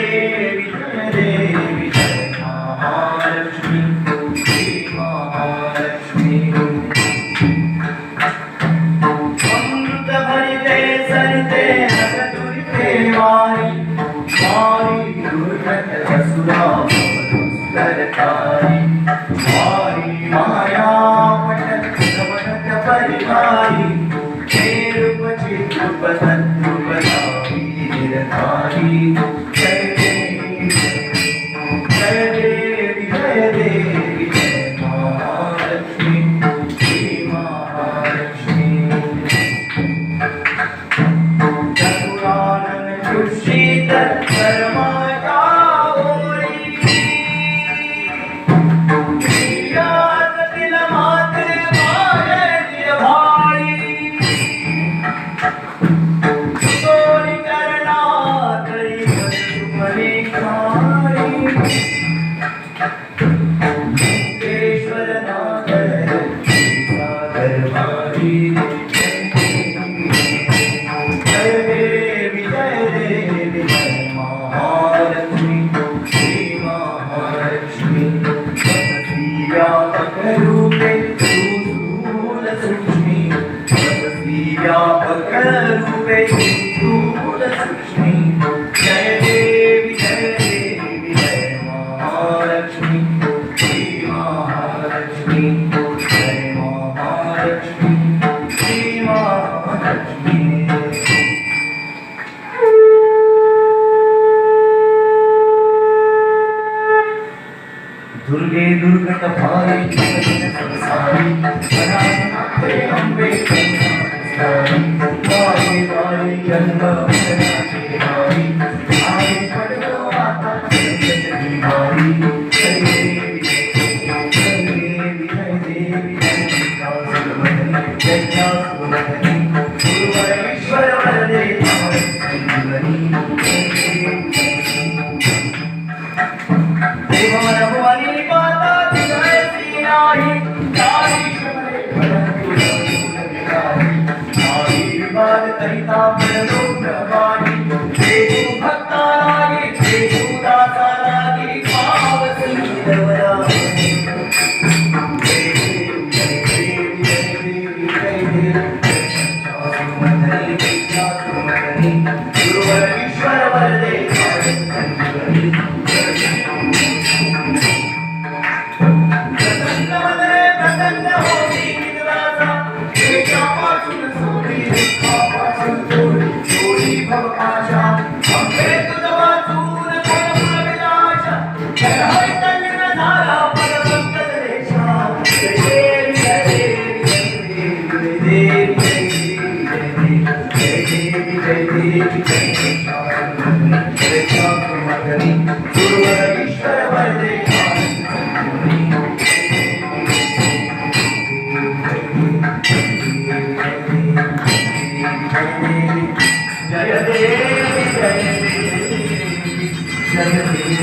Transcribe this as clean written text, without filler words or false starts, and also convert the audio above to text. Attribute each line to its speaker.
Speaker 1: देवी जय देवी जय महालक्ष्मी श्री महालक्ष्मी अमृत भरिते सरिते हरदुरिते वारी वारी दुर्गत असुरा दुस्तरकारी वारी माया पटत समनत परिवारी रूप चित्रूप तद्रूप वीरधारी जय देवी जय देवी जय देवी जय महालक्ष्मी श्री महालक्ष्मी चतुरानन खुर्शीद परमाता होरी प्रियात दिल माते माय भाई सोरी करना करी तुम्हारी खारी ईश्वर नागर सागर मारी जय देवी जय महालक्ष्मी श्री महालक्ष्मी व्यापक रूपे स्थूल सूक्ष्मी व्यापक रूपे स्थूल सूक्ष्मी जय देवी जय महालक्ष्मी श्री महालक्ष्मी जय महालक्ष्मी श्री महालक्ष्मी दुर्गे दुर्गत भारी संसारी अनाथे अम्बे वारी वारी जन्म के भारी आई पड़ो माता जगती भारी जय देवी जय देवी जय देवी जय सुमधनी गुरुवर ईश्वर वरदे संजीवनी देवमन भुवनी माता जय श्री आई तारी शबरे भरतु विकारी आई विवाद कहिता प्रणो प्रवाणी देवु भक्ता लागे देवु दाता लागे भाव सिंधवरा जय देवी जय देवी जय देवी जय देवी सुमधनी गुरुवर ईश्वर वरदे संजीवनी जय देवी जय देवी जय देवी